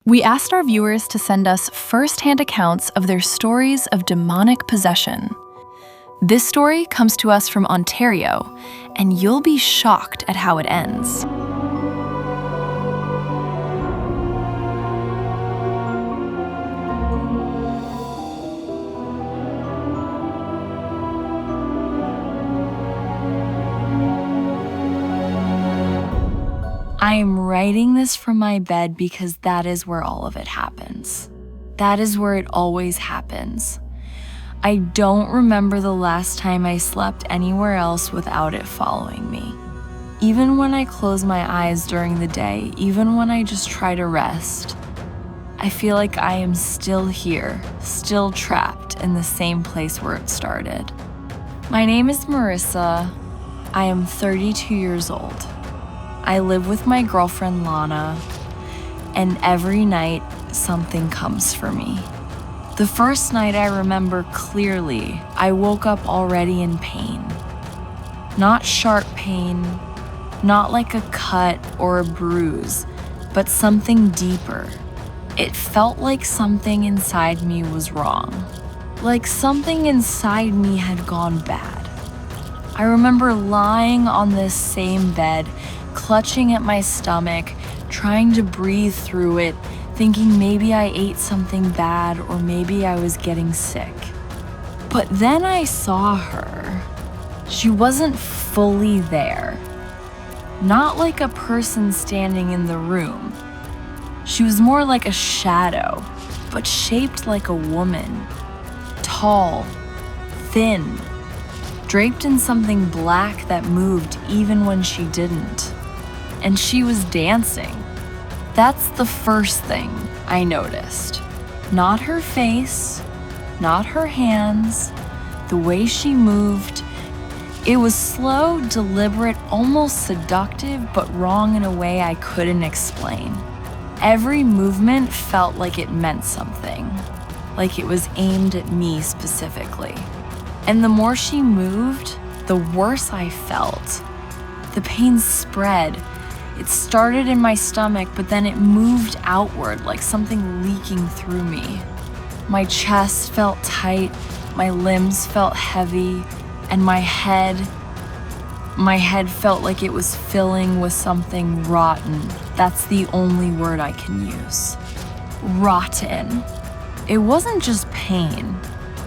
We asked our viewers to send us first-hand accounts of their stories of demonic possession. This story comes to us from Ontario, and you'll be shocked at how it ends. I am writing this from my bed because that is where all of it happens. That is where it always happens. I don't remember the last time I slept anywhere else without it following me. Even when I close my eyes during the day, even when I just try to rest, I feel like I am still here, still trapped in the same place where it started. My name is Marissa. I am 32 years old. I live with my girlfriend Lana, and every night something comes for me. The first night I remember clearly, I woke up already in pain. Not sharp pain, not like a cut or a bruise, but something deeper. It felt like something inside me was wrong, like something inside me had gone bad. I remember lying on this same bed, clutching at my stomach, trying to breathe through it, thinking maybe I ate something bad or maybe I was getting sick. But then I saw her. She wasn't fully there. Not like a person standing in the room. She was more like a shadow, but shaped like a woman. Tall, thin, draped in something black that moved even when she didn't. And she was dancing. That's the first thing I noticed. Not her face, not her hands, the way she moved. It was slow, deliberate, almost seductive, but wrong in a way I couldn't explain. Every movement felt like it meant something, like it was aimed at me specifically. And the more she moved, the worse I felt. The pain spread. It started in my stomach, but then it moved outward like something leaking through me. My chest felt tight, my limbs felt heavy, and my head felt like it was filling with something rotten. That's the only word I can use. Rotten. It wasn't just pain,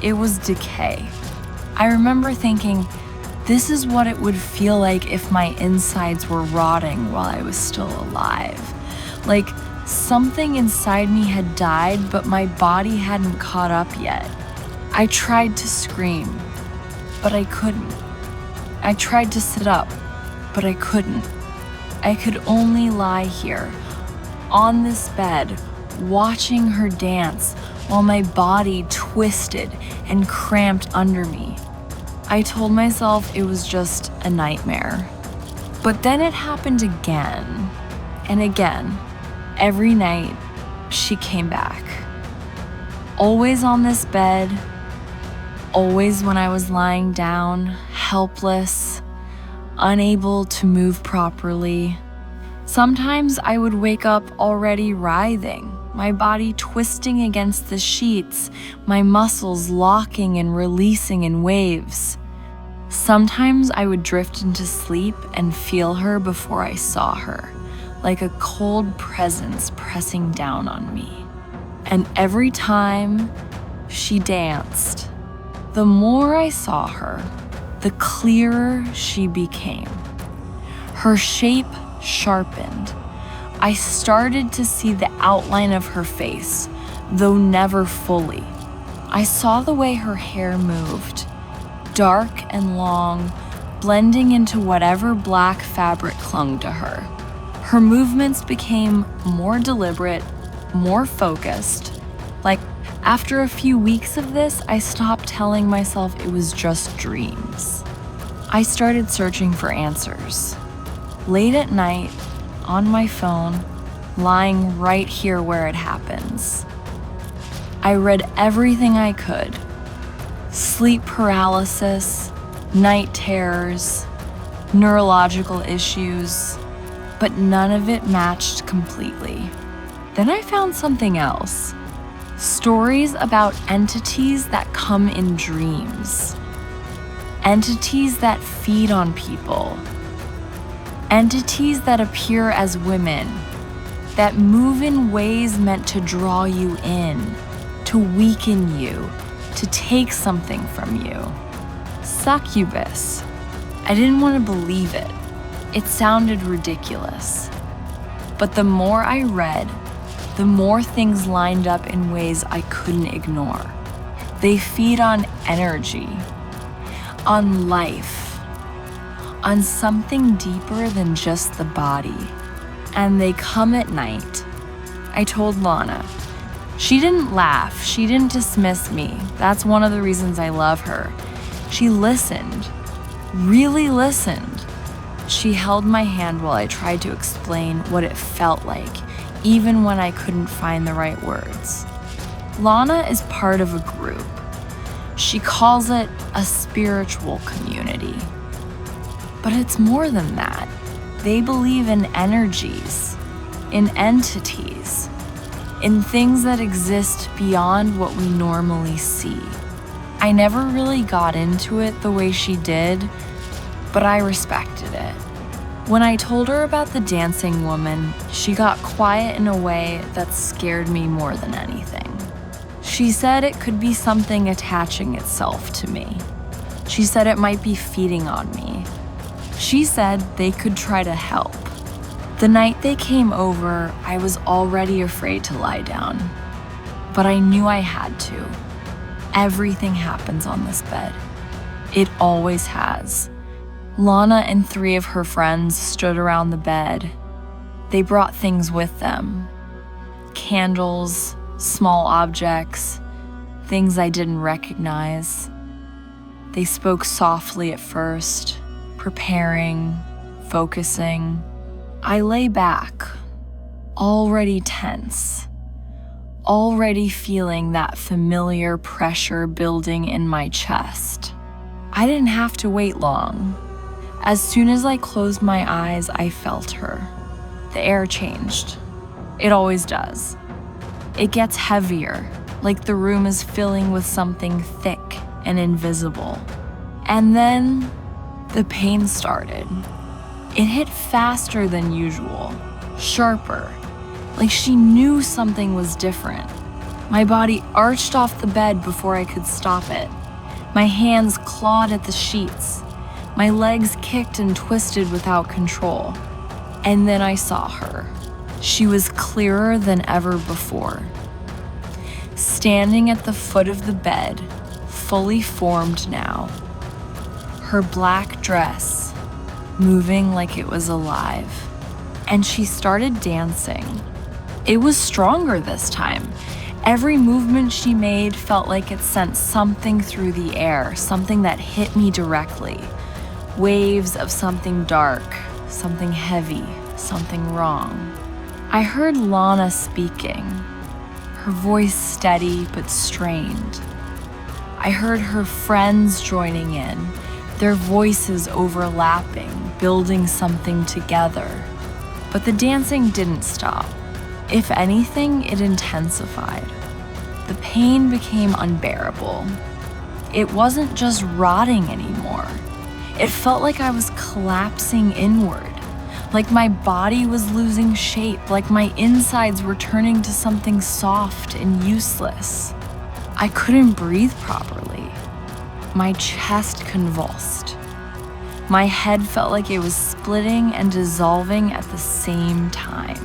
it was decay. I remember thinking, this is what it would feel like if my insides were rotting while I was still alive. Like something inside me had died, but my body hadn't caught up yet. I tried to scream, but I couldn't. I tried to sit up, but I couldn't. I could only lie here, on this bed, watching her dance while my body twisted and cramped under me. I told myself it was just a nightmare. But then it happened again and again. Every night, she came back. Always on this bed, always when I was lying down, helpless, unable to move properly. Sometimes I would wake up already writhing, my body twisting against the sheets, my muscles locking and releasing in waves. Sometimes I would drift into sleep and feel her before I saw her, like a cold presence pressing down on me. And every time she danced, the more I saw her, the clearer she became. Her shape sharpened. I started to see the outline of her face, though never fully. I saw the way her hair moved, dark and long, blending into whatever black fabric clung to her. Her movements became more deliberate, more focused. Like, after a few weeks of this, I stopped telling myself it was just dreams. I started searching for answers. Late at night, on my phone, lying right here where it happens. I read everything I could. Sleep paralysis, night terrors, neurological issues, but none of it matched completely. Then I found something else. Stories about entities that come in dreams. Entities that feed on people. Entities that appear as women, that move in ways meant to draw you in, to weaken you, to take something from you. Succubus. I didn't want to believe it. It sounded ridiculous. But the more I read, the more things lined up in ways I couldn't ignore. They feed on energy, on life, on something deeper than just the body. And they come at night. I told Lana. She didn't laugh. She didn't dismiss me. That's one of the reasons I love her. She listened, really listened. She held my hand while I tried to explain what it felt like, even when I couldn't find the right words. Lana is part of a group. She calls it a spiritual community. But it's more than that. They believe in energies, in entities, in things that exist beyond what we normally see. I never really got into it the way she did, but I respected it. When I told her about the dancing woman, she got quiet in a way that scared me more than anything. She said it could be something attaching itself to me. She said it might be feeding on me. She said they could try to help. The night they came over, I was already afraid to lie down, but I knew I had to. Everything happens on this bed. It always has. Lana and 3 of her friends stood around the bed. They brought things with them. Candles, small objects, things I didn't recognize. They spoke softly at first, preparing, focusing. I lay back, already tense, already feeling that familiar pressure building in my chest. I didn't have to wait long. As soon as I closed my eyes, I felt her. The air changed. It always does. It gets heavier, like the room is filling with something thick and invisible. And then the pain started. It hit faster than usual, sharper, like she knew something was different. My body arched off the bed before I could stop it. My hands clawed at the sheets. My legs kicked and twisted without control. And then I saw her. She was clearer than ever before. Standing at the foot of the bed, fully formed now. Her black dress, moving like it was alive. And she started dancing. It was stronger this time. Every movement she made felt like it sent something through the air, something that hit me directly. Waves of something dark, something heavy, something wrong. I heard Lana speaking, her voice steady but strained. I heard her friends joining in, their voices overlapping, building something together. But the dancing didn't stop. If anything, it intensified. The pain became unbearable. It wasn't just rotting anymore. It felt like I was collapsing inward, like my body was losing shape, like my insides were turning to something soft and useless. I couldn't breathe properly. My chest convulsed. My head felt like it was splitting and dissolving at the same time.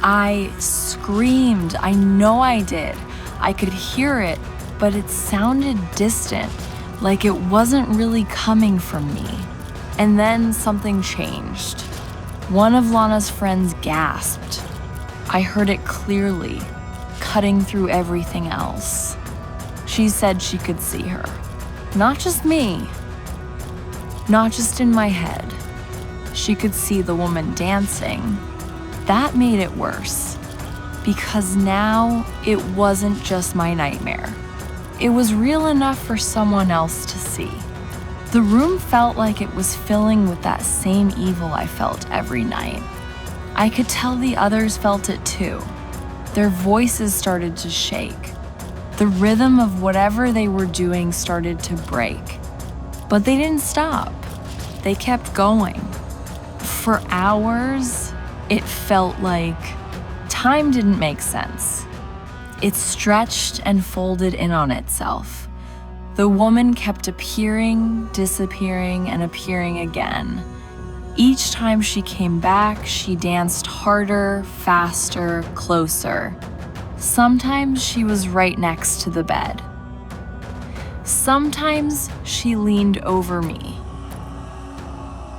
I screamed. I know I did. I could hear it, but it sounded distant, like it wasn't really coming from me. And then something changed. One of Lana's friends gasped. I heard it clearly, cutting through everything else. She said she could see her. Not just me. Not just in my head. She could see the woman dancing. That made it worse, because now it wasn't just my nightmare. It was real enough for someone else to see. The room felt like it was filling with that same evil I felt every night. I could tell the others felt it too. Their voices started to shake. The rhythm of whatever they were doing started to break. But they didn't stop. They kept going. For hours, it felt like time didn't make sense. It stretched and folded in on itself. The woman kept appearing, disappearing, and appearing again. Each time she came back, she danced harder, faster, closer. Sometimes she was right next to the bed. Sometimes she leaned over me.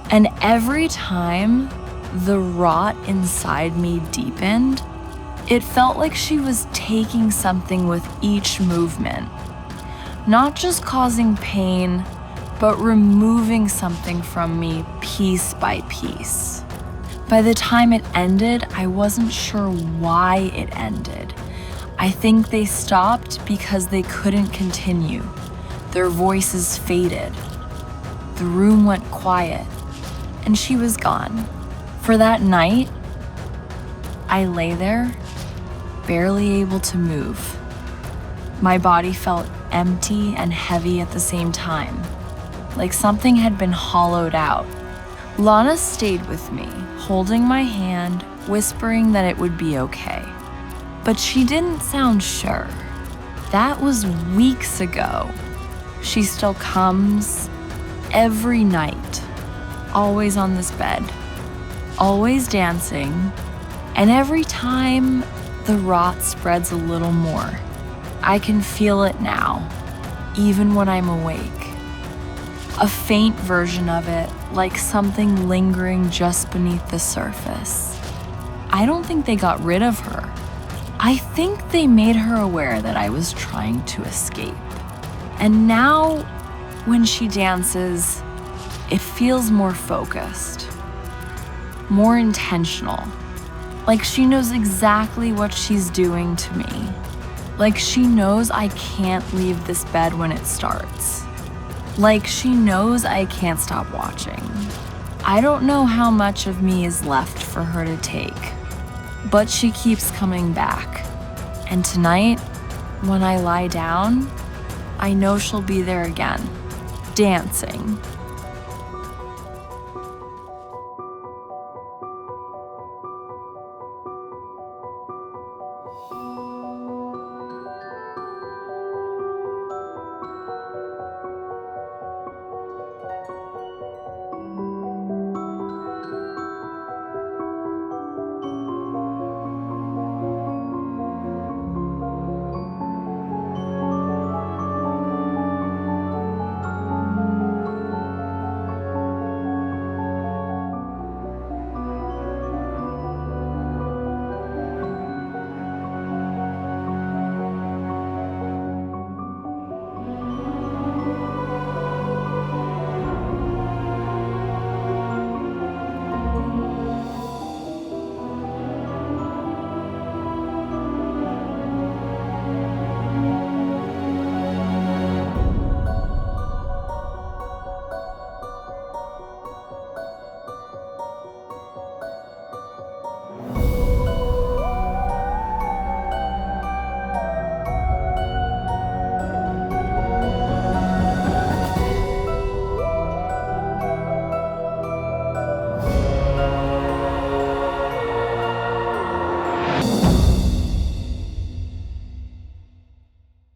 And every time the rot inside me deepened, it felt like she was taking something with each movement. Not just causing pain, but removing something from me piece by piece. By the time it ended, I wasn't sure why it ended. I think they stopped because they couldn't continue. Their voices faded. The room went quiet, and she was gone. For that night, I lay there, barely able to move. My body felt empty and heavy at the same time, like something had been hollowed out. Lana stayed with me, holding my hand, whispering that it would be okay. But she didn't sound sure. That was weeks ago. She still comes every night, always on this bed, always dancing, and every time the rot spreads a little more. I can feel it now, even when I'm awake. A faint version of it, like something lingering just beneath the surface. I don't think they got rid of her. I think they made her aware that I was trying to escape. And now, when she dances, it feels more focused, more intentional. Like she knows exactly what she's doing to me. Like she knows I can't leave this bed when it starts. Like she knows I can't stop watching. I don't know how much of me is left for her to take, but she keeps coming back. And tonight, when I lie down, I know she'll be there again, dancing,